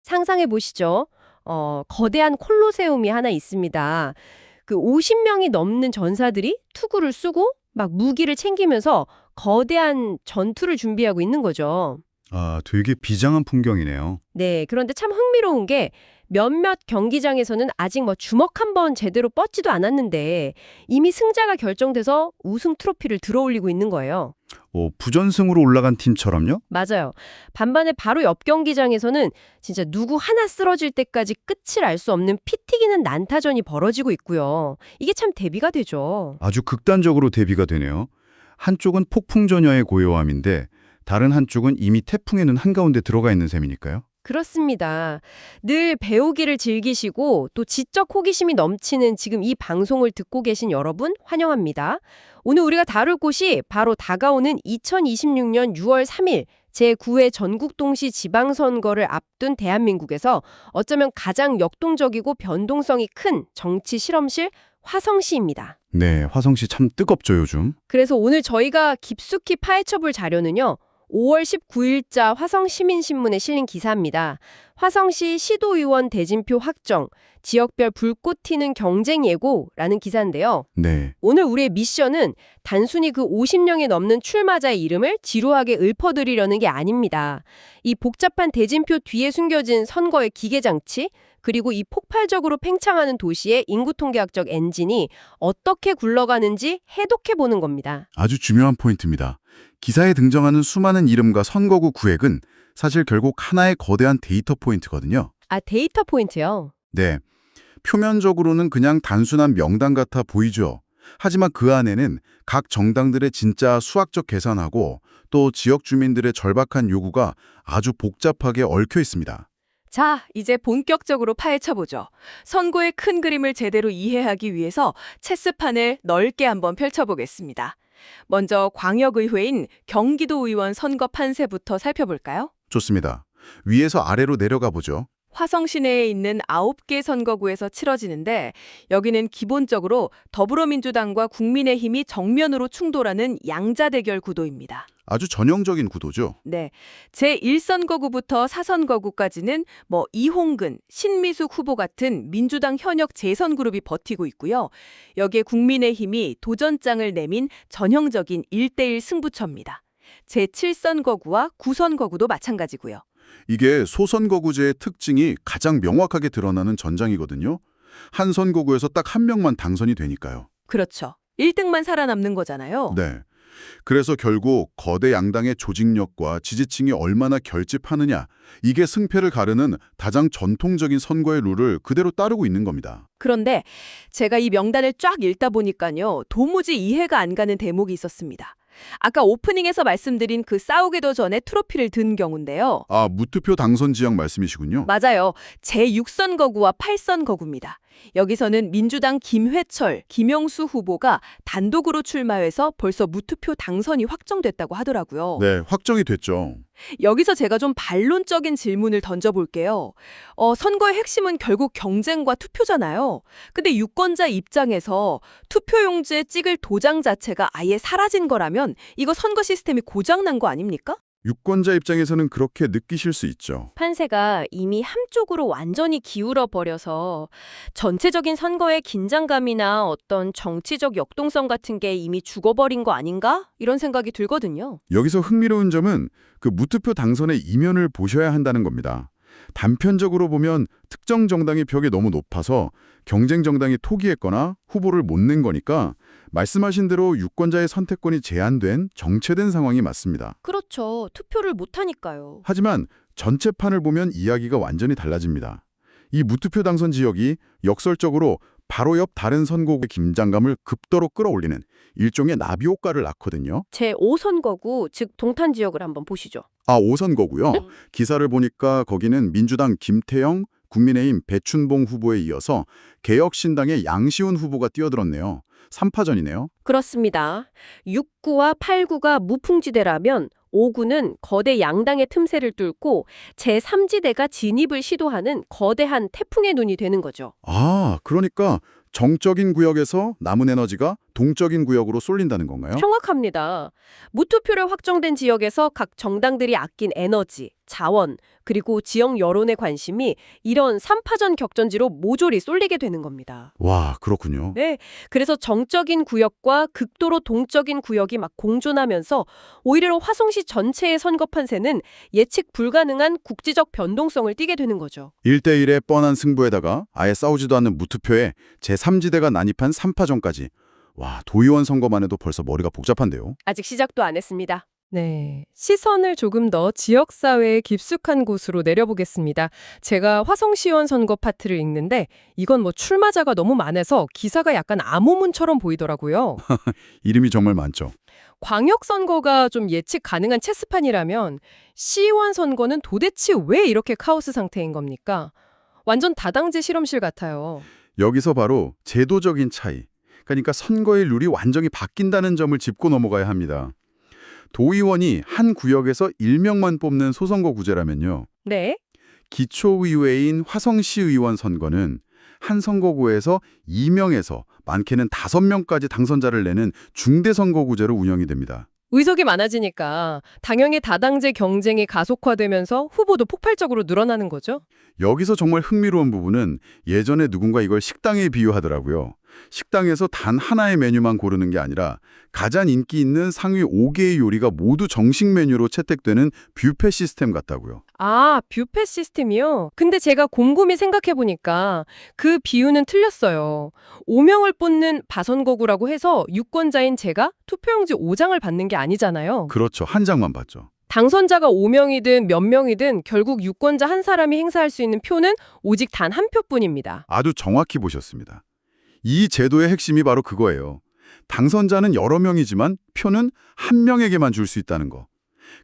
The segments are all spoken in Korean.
상상해 보시죠. 거대한 콜로세움이 하나 있습니다. 그 50명이 넘는 전사들이 투구를 쓰고 막 무기를 챙기면서 거대한 전투를 준비하고 있는 거죠. 아, 되게 비장한 풍경이네요. 네, 그런데 참 흥미로운 게 몇몇 경기장에서는 아직 뭐 주먹 한 번 제대로 뻗지도 않았는데 이미 승자가 결정돼서 우승 트로피를 들어올리고 있는 거예요. 부전승으로 올라간 팀처럼요? 맞아요. 반면에 바로 옆 경기장에서는 진짜 누구 하나 쓰러질 때까지 끝을 알 수 없는 피 튀기는 난타전이 벌어지고 있고요. 이게 참 대비가 되죠. 아주 극단적으로 대비가 되네요. 한쪽은 폭풍전야의 고요함인데 다른 한쪽은 이미 태풍의 눈 한가운데 들어가 있는 셈이니까요. 그렇습니다. 늘 배우기를 즐기시고 또 지적 호기심이 넘치는 지금 이 방송을 듣고 계신 여러분 환영합니다. 오늘 우리가 다룰 곳이 바로 다가오는 2026년 6월 3일 제9회 전국동시 지방선거를 앞둔 대한민국에서 어쩌면 가장 역동적이고 변동성이 큰 정치 실험실 화성시입니다. 네, 화성시 참 뜨겁죠, 요즘. 그래서 오늘 저희가 깊숙이 파헤쳐볼 자료는요. 5월 19일자 화성시민신문에 실린 기사입니다. 화성시 시도의원 대진표 확정, 지역별 불꽃 튀는 경쟁 예고라는 기사인데요. 네. 오늘 우리의 미션은 단순히 그 50명이 넘는 출마자의 이름을 지루하게 읊어드리려는 게 아닙니다. 이 복잡한 대진표 뒤에 숨겨진 선거의 기계장치, 그리고 이 폭발적으로 팽창하는 도시의 인구통계학적 엔진이 어떻게 굴러가는지 해독해보는 겁니다. 아주 중요한 포인트입니다. 기사에 등장하는 수많은 이름과 선거구 구획은 사실 결국 하나의 거대한 데이터 포인트거든요. 아, 데이터 포인트요? 네. 표면적으로는 그냥 단순한 명단 같아 보이죠. 하지만 그 안에는 각 정당들의 진짜 수학적 계산하고 또 지역 주민들의 절박한 요구가 아주 복잡하게 얽혀 있습니다. 자, 이제 본격적으로 파헤쳐보죠. 선거의 큰 그림을 제대로 이해하기 위해서 체스판을 넓게 한번 펼쳐보겠습니다. 먼저 광역의회인 경기도의원 선거 판세부터 살펴볼까요? 좋습니다. 위에서 아래로 내려가 보죠. 화성 시내에 있는 9개 선거구에서 치러지는데 여기는 기본적으로 더불어민주당과 국민의힘이 정면으로 충돌하는 양자 대결 구도입니다. 아주 전형적인 구도죠. 네, 제1선거구부터 4선거구까지는 이홍근, 신미숙 후보 같은 민주당 현역 재선 그룹이 버티고 있고요. 여기에 국민의힘이 도전장을 내민 전형적인 1대1 승부처입니다. 제7선거구와 9선거구도 마찬가지고요. 이게 소선거구제의 특징이 가장 명확하게 드러나는 전장이거든요. 한 선거구에서 딱 한 명만 당선이 되니까요. 그렇죠. 1등만 살아남는 거잖아요. 네. 그래서 결국 거대 양당의 조직력과 지지층이 얼마나 결집하느냐, 이게 승패를 가르는 가장 전통적인 선거의 룰을 그대로 따르고 있는 겁니다. 그런데 제가 이 명단을 쫙 읽다 보니까요. 도무지 이해가 안 가는 대목이 있었습니다. 아까 오프닝에서 말씀드린 그 싸우기도 전에 트로피를 든 경우인데요. 아, 무투표 당선 지역 말씀이시군요. 맞아요. 제6선거구와 8선거구입니다. 여기서는 민주당 김회철, 김영수 후보가 단독으로 출마해서 벌써 무투표 당선이 확정됐다고 하더라고요. 네, 확정이 됐죠. 여기서 제가 좀 반론적인 질문을 던져볼게요. 선거의 핵심은 결국 경쟁과 투표잖아요. 근데 유권자 입장에서 투표용지에 찍을 도장 자체가 아예 사라진 거라면 이거 선거 시스템이 고장난 거 아닙니까? 유권자 입장에서는 그렇게 느끼실 수 있죠. 판세가 이미 한쪽으로 완전히 기울어 버려서 전체적인 선거의 긴장감이나 어떤 정치적 역동성 같은 게 이미 죽어버린 거 아닌가? 이런 생각이 들거든요. 여기서 흥미로운 점은 그 무투표 당선의 이면을 보셔야 한다는 겁니다. 단편적으로 보면 특정 정당의 벽이 너무 높아서 경쟁 정당이 포기했거나 후보를 못 낸 거니까 말씀하신 대로 유권자의 선택권이 제한된 정체된 상황이 맞습니다. 그렇죠. 투표를 못하니까요. 하지만 전체 판을 보면 이야기가 완전히 달라집니다. 이 무투표 당선 지역이 역설적으로 바로 옆 다른 선거구의 긴장감을 급도로 끌어올리는 일종의 나비 효과를 낳거든요. 제5선거구, 즉 동탄 지역을 한번 보시죠. 아, 5선거구요. 기사를 보니까 거기는 민주당 김태영, 국민의힘 배춘봉 후보에 이어서 개혁신당의 양시훈 후보가 뛰어들었네요. 3파전이네요. 그렇습니다. 6구와 8구가 무풍지대라면 5구는 거대 양당의 틈새를 뚫고 제3지대가 진입을 시도하는 거대한 태풍의 눈이 되는 거죠. 아, 그러니까 정적인 구역에서 남은 에너지가 동적인 구역으로 쏠린다는 건가요? 정확합니다. 무투표로 확정된 지역에서 각 정당들이 아낀 에너지, 자원, 그리고 지역 여론의 관심이 이런 3파전 격전지로 모조리 쏠리게 되는 겁니다. 와, 그렇군요. 네, 그래서 정적인 구역과 극도로 동적인 구역이 막 공존하면서 오히려 화성시 전체의 선거 판세는 예측 불가능한 국지적 변동성을 띠게 되는 거죠. 1대1의 뻔한 승부에다가 아예 싸우지도 않는 무투표에 제3지대가 난입한 3파전까지. 와, 도의원 선거만 해도 벌써 머리가 복잡한데요. 아직 시작도 안 했습니다. 네, 시선을 조금 더 지역사회의 깊숙한 곳으로 내려보겠습니다. 제가 화성시의원 선거 파트를 읽는데 이건 뭐 출마자가 너무 많아서 기사가 약간 암호문처럼 보이더라고요. 이름이 정말 많죠. 광역선거가 좀 예측 가능한 체스판이라면 시의원 선거는 도대체 왜 이렇게 카오스 상태인 겁니까? 완전 다당제 실험실 같아요. 여기서 바로 제도적인 차이, 그러니까 선거의 룰이 완전히 바뀐다는 점을 짚고 넘어가야 합니다. 도의원이 한 구역에서 1명만 뽑는 소선거구제라면요. 네, 기초의회인 화성시의원 선거는 한 선거구에서 2명에서 많게는 5명까지 당선자를 내는 중대선거구제로 운영이 됩니다. 의석이 많아지니까 당연히 다당제 경쟁이 가속화되면서 후보도 폭발적으로 늘어나는 거죠. 여기서 정말 흥미로운 부분은 예전에 누군가 이걸 식당에 비유하더라고요. 식당에서 단 하나의 메뉴만 고르는 게 아니라 가장 인기 있는 상위 5개의 요리가 모두 정식 메뉴로 채택되는 뷔페 시스템 같다고요. 아, 뷔페 시스템이요? 근데 제가 곰곰이 생각해보니까 그 비유는 틀렸어요. 5명을 뽑는 바선거구라고 해서 유권자인 제가 투표용지 5장을 받는 게 아니잖아요. 그렇죠. 한 장만 봤죠. 당선자가 5명이든 몇 명이든 결국 유권자 한 사람이 행사할 수 있는 표는 오직 단 한 표뿐입니다. 아주 정확히 보셨습니다. 이 제도의 핵심이 바로 그거예요. 당선자는 여러 명이지만 표는 한 명에게만 줄 수 있다는 거.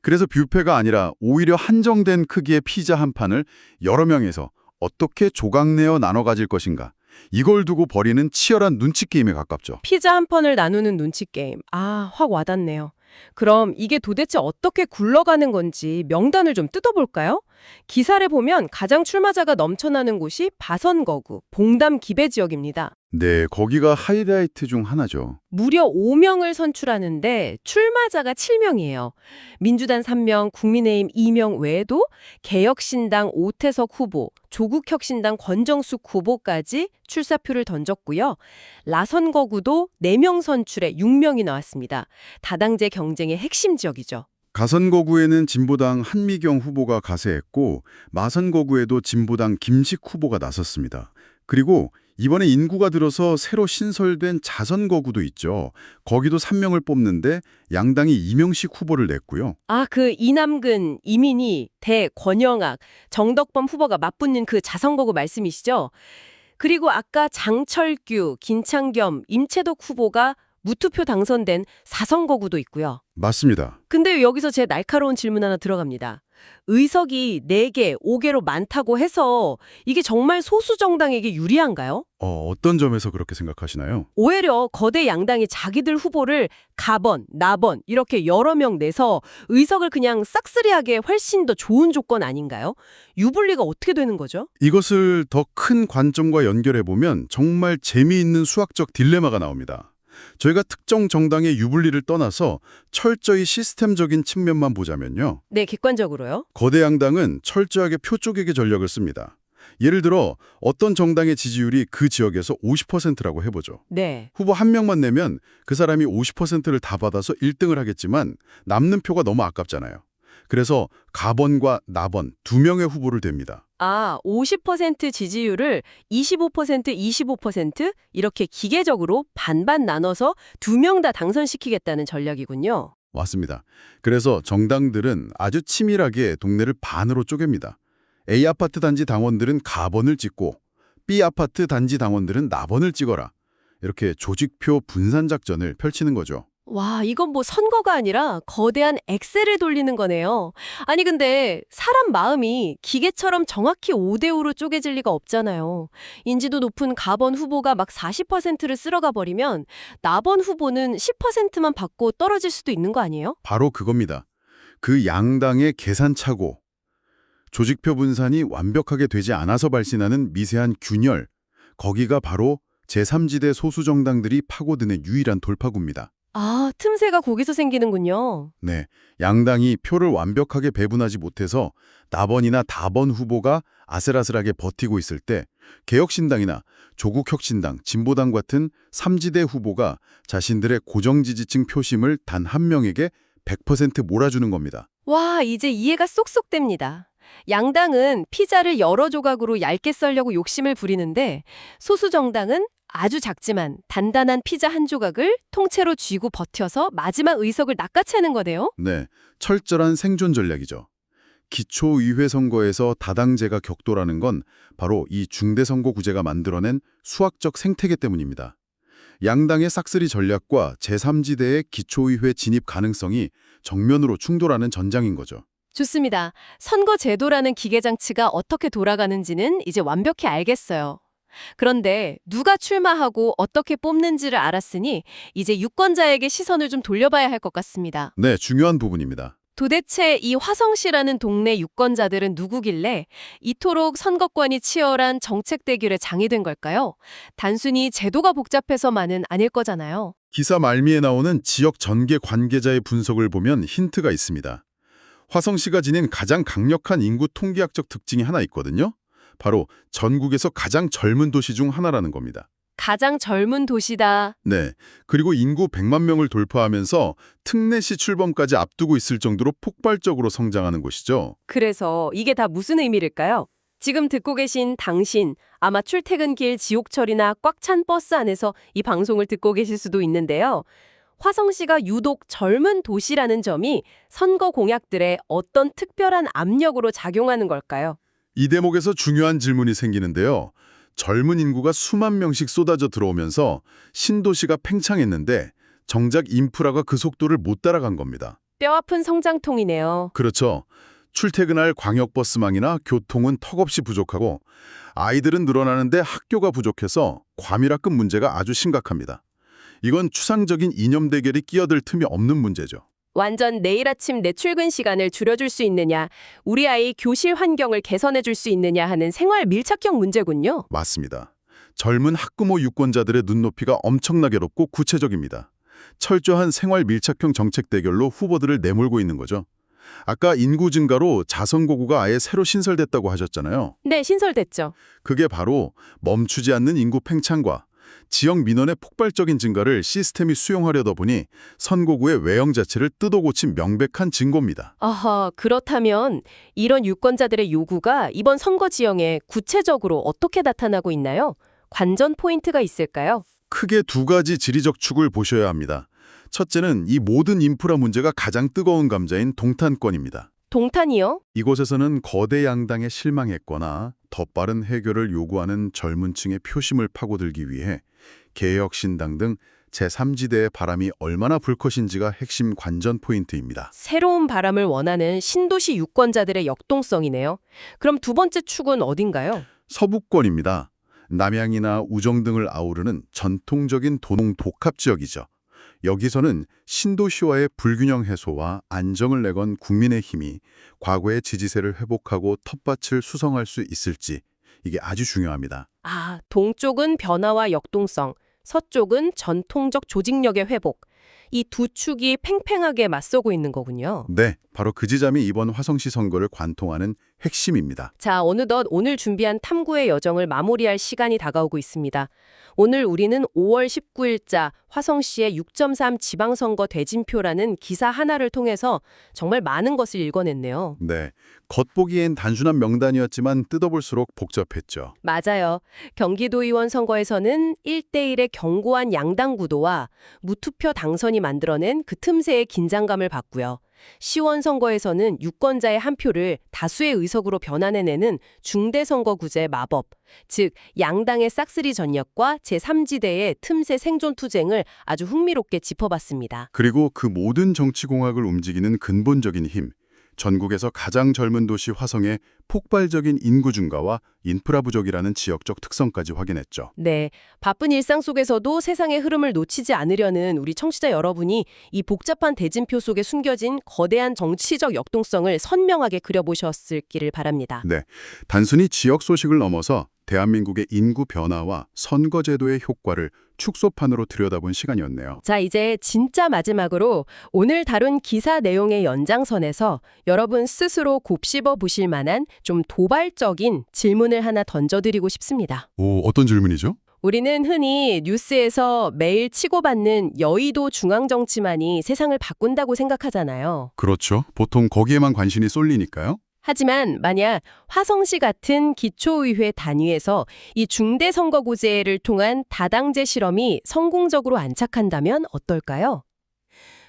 그래서 뷔페가 아니라 오히려 한정된 크기의 피자 한 판을 여러 명에서 어떻게 조각내어 나눠 가질 것인가. 이걸 두고 벌이는 치열한 눈치 게임에 가깝죠. 피자 한 판을 나누는 눈치 게임. 아, 확 와닿네요. 그럼 이게 도대체 어떻게 굴러가는 건지 명단을 좀 뜯어볼까요? 기사를 보면 가장 출마자가 넘쳐나는 곳이 바선거구, 봉담 기배 지역입니다. 네, 거기가 하이라이트 중 하나죠. 무려 5명을 선출하는데 출마자가 7명이에요. 민주당 3명, 국민의힘 2명 외에도 개혁신당 오태석 후보, 조국혁신당 권정숙 후보까지 출사표를 던졌고요. 라선거구도 4명 선출에 6명이 나왔습니다. 다당제 경쟁의 핵심 지역이죠. 가선거구에는 진보당 한미경 후보가 가세했고 마선거구에도 진보당 김식 후보가 나섰습니다. 그리고 이번에 인구가 들어서 새로 신설된 자선거구도 있죠. 거기도 3명을 뽑는데 양당이 2명씩 후보를 냈고요. 아, 그 이남근, 이민희, 대, 권영학, 정덕범 후보가 맞붙는 그 자선거구 말씀이시죠? 그리고 아까 장철규, 김창겸, 임채덕 후보가 무투표 당선된 4선거구도 있고요. 맞습니다. 근데 여기서 제 날카로운 질문 하나 들어갑니다. 의석이 4개, 5개로 많다고 해서 이게 정말 소수 정당에게 유리한가요? 어떤 점에서 그렇게 생각하시나요? 오히려 거대 양당이 자기들 후보를 가번, 나번 이렇게 여러 명 내서 의석을 그냥 싹쓸이하게 훨씬 더 좋은 조건 아닌가요? 유불리가 어떻게 되는 거죠? 이것을 더 큰 관점과 연결해보면 정말 재미있는 수학적 딜레마가 나옵니다. 저희가 특정 정당의 유불리를 떠나서 철저히 시스템적인 측면만 보자면요. 네, 객관적으로요. 거대 양당은 철저하게 표 쪼개기 전략을 씁니다. 예를 들어 어떤 정당의 지지율이 그 지역에서 50%라고 해보죠. 네. 후보 한 명만 내면 그 사람이 50%를 다 받아서 1등을 하겠지만 남는 표가 너무 아깝잖아요. 그래서 가번과 나번 2명의 후보를 댑니다. 아, 50% 지지율을 25%, 25% 이렇게 기계적으로 반반 나눠서 2명 다 당선시키겠다는 전략이군요. 맞습니다. 그래서 정당들은 아주 치밀하게 동네를 반으로 쪼갭니다. A 아파트 단지 당원들은 가번을 찍고 B 아파트 단지 당원들은 나번을 찍어라. 이렇게 조직표 분산 작전을 펼치는 거죠. 와, 이건 뭐 선거가 아니라 거대한 엑셀을 돌리는 거네요. 아니 근데 사람 마음이 기계처럼 정확히 5대5로 쪼개질 리가 없잖아요. 인지도 높은 가번 후보가 막 40%를 쓸어가 버리면 나번 후보는 10%만 받고 떨어질 수도 있는 거 아니에요? 바로 그겁니다. 그 양당의 계산착오, 조직표 분산이 완벽하게 되지 않아서 발생하는 미세한 균열, 거기가 바로 제3지대 소수 정당들이 파고드는 유일한 돌파구입니다. 아, 틈새가 거기서 생기는군요. 네, 양당이 표를 완벽하게 배분하지 못해서 나번이나 다번 후보가 아슬아슬하게 버티고 있을 때 개혁신당이나 조국혁신당, 진보당 같은 3지대 후보가 자신들의 고정지지층 표심을 단 한 명에게 100% 몰아주는 겁니다. 와, 이제 이해가 쏙쏙 됩니다. 양당은 피자를 여러 조각으로 얇게 썰려고 욕심을 부리는데 소수 정당은 아주 작지만 단단한 피자 한 조각을 통째로 쥐고 버텨서 마지막 의석을 낚아채는 거네요. 네, 철저한 생존 전략이죠. 기초의회 선거에서 다당제가 격돌하는 건 바로 이 중대선거구제가 만들어낸 수학적 생태계 때문입니다. 양당의 싹쓸이 전략과 제3지대의 기초의회 진입 가능성이 정면으로 충돌하는 전장인 거죠. 좋습니다. 선거 제도라는 기계장치가 어떻게 돌아가는지는 이제 완벽히 알겠어요. 그런데 누가 출마하고 어떻게 뽑는지를 알았으니 이제 유권자에게 시선을 좀 돌려봐야 할 것 같습니다. 네, 중요한 부분입니다. 도대체 이 화성시라는 동네 유권자들은 누구길래 이토록 선거권이 치열한 정책 대결의 장이 된 걸까요? 단순히 제도가 복잡해서만은 아닐 거잖아요. 기사 말미에 나오는 지역 전개 관계자의 분석을 보면 힌트가 있습니다. 화성시가 지닌 가장 강력한 인구 통계학적 특징이 하나 있거든요. 바로 전국에서 가장 젊은 도시 중 하나라는 겁니다. 가장 젊은 도시다. 네, 그리고 인구 100만 명을 돌파하면서 특례시 출범까지 앞두고 있을 정도로 폭발적으로 성장하는 곳이죠. 그래서 이게 다 무슨 의미일까요? 지금 듣고 계신 당신, 아마 출퇴근길 지옥철이나 꽉 찬 버스 안에서 이 방송을 듣고 계실 수도 있는데요. 화성시가 유독 젊은 도시라는 점이 선거 공약들의 어떤 특별한 압력으로 작용하는 걸까요? 이 대목에서 중요한 질문이 생기는데요. 젊은 인구가 수만 명씩 쏟아져 들어오면서 신도시가 팽창했는데 정작 인프라가 그 속도를 못 따라간 겁니다. 뼈아픈 성장통이네요. 그렇죠. 출퇴근할 광역버스망이나 교통은 턱없이 부족하고 아이들은 늘어나는데 학교가 부족해서 과밀학급 문제가 아주 심각합니다. 이건 추상적인 이념 대결이 끼어들 틈이 없는 문제죠. 완전 내일 아침 내 출근 시간을 줄여줄 수 있느냐, 우리 아이 교실 환경을 개선해줄 수 있느냐 하는 생활 밀착형 문제군요. 맞습니다. 젊은 학부모 유권자들의 눈높이가 엄청나게 높고 구체적입니다. 철저한 생활 밀착형 정책 대결로 후보들을 내몰고 있는 거죠. 아까 인구 증가로 자선거구가 아예 새로 신설됐다고 하셨잖아요. 네, 신설됐죠. 그게 바로 멈추지 않는 인구 팽창과 지역 민원의 폭발적인 증가를 시스템이 수용하려다 보니 선거구의 외형 자체를 뜯어고친 명백한 증거입니다. 아하, 그렇다면 이런 유권자들의 요구가 이번 선거 지형에 구체적으로 어떻게 나타나고 있나요? 관전 포인트가 있을까요? 크게 두 가지 지리적 축을 보셔야 합니다. 첫째는 이 모든 인프라 문제가 가장 뜨거운 감자인 동탄권입니다. 동탄이요? 이곳에서는 거대 양당에 실망했거나 더 빠른 해결을 요구하는 젊은 층의 표심을 파고들기 위해 개혁신당 등 제3지대의 바람이 얼마나 불 것인지가 핵심 관전 포인트입니다. 새로운 바람을 원하는 신도시 유권자들의 역동성이네요. 그럼 두 번째 축은 어딘가요? 서북권입니다. 남양이나 우정 등을 아우르는 전통적인 도농 복합 지역이죠. 여기서는 신도시와의 불균형 해소와 안정을 내건 국민의 힘이 과거의 지지세를 회복하고 텃밭을 수성할 수 있을지 이게 아주 중요합니다. 아, 동쪽은 변화와 역동성, 서쪽은 전통적 조직력의 회복. 이 두 축이 팽팽하게 맞서고 있는 거군요. 네, 바로 그 지점이 이번 화성시 선거를 관통하는 핵심입니다. 자, 어느덧 오늘 준비한 탐구의 여정을 마무리할 시간이 다가오고 있습니다. 오늘 우리는 5월 19일자 화성시의 6.3 지방선거 대진표라는 기사 하나를 통해서 정말 많은 것을 읽어냈네요. 네, 겉보기엔 단순한 명단이었지만 뜯어볼수록 복잡했죠. 맞아요. 경기도의원 선거에서는 1대1의 견고한 양당 구도와 무투표 당선이 만들어낸 그 틈새의 긴장감을 봤고요. 시원 선거에서는 유권자의 한 표를 다수의 의석으로 변환해내는 중대선거구제 마법, 즉 양당의 싹쓸이 전략과 제3지대의 틈새 생존 투쟁을 아주 흥미롭게 짚어봤습니다. 그리고 그 모든 정치공학을 움직이는 근본적인 힘, 전국에서 가장 젊은 도시 화성의 폭발적인 인구 증가와 인프라 부족이라는 지역적 특성까지 확인했죠. 네, 바쁜 일상 속에서도 세상의 흐름을 놓치지 않으려는 우리 청취자 여러분이 이 복잡한 대진표 속에 숨겨진 거대한 정치적 역동성을 선명하게 그려보셨을기를 바랍니다. 네, 단순히 지역 소식을 넘어서 대한민국의 인구 변화와 선거제도의 효과를 축소판으로 들여다본 시간이었네요. 자, 이제 진짜 마지막으로 오늘 다룬 기사 내용의 연장선에서 여러분 스스로 곱씹어 보실 만한 좀 도발적인 질문을 하나 던져드리고 싶습니다. 오, 어떤 질문이죠? 우리는 흔히 뉴스에서 매일 치고받는 여의도 중앙정치만이 세상을 바꾼다고 생각하잖아요. 그렇죠. 보통 거기에만 관심이 쏠리니까요. 하지만 만약 화성시 같은 기초의회 단위에서 이 중대선거구제를 통한 다당제 실험이 성공적으로 안착한다면 어떨까요?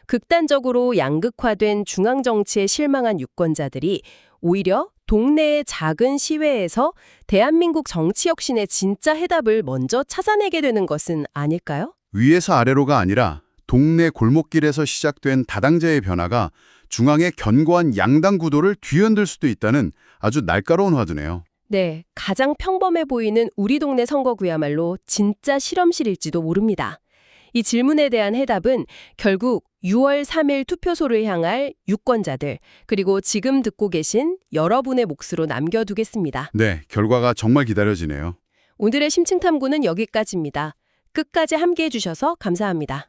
극단적으로 양극화된 중앙정치에 실망한 유권자들이 오히려 동네의 작은 시회에서 대한민국 정치 혁신의 진짜 해답을 먼저 찾아내게 되는 것은 아닐까요? 위에서 아래로가 아니라 동네 골목길에서 시작된 다당제의 변화가 중앙의 견고한 양당 구도를 뒤흔들 수도 있다는 아주 날카로운 화두네요. 네, 가장 평범해 보이는 우리 동네 선거구야말로 진짜 실험실일지도 모릅니다. 이 질문에 대한 해답은 결국 6월 3일 투표소를 향할 유권자들, 그리고 지금 듣고 계신 여러분의 몫으로 남겨두겠습니다. 네, 결과가 정말 기다려지네요. 오늘의 심층탐구는 여기까지입니다. 끝까지 함께해 주셔서 감사합니다.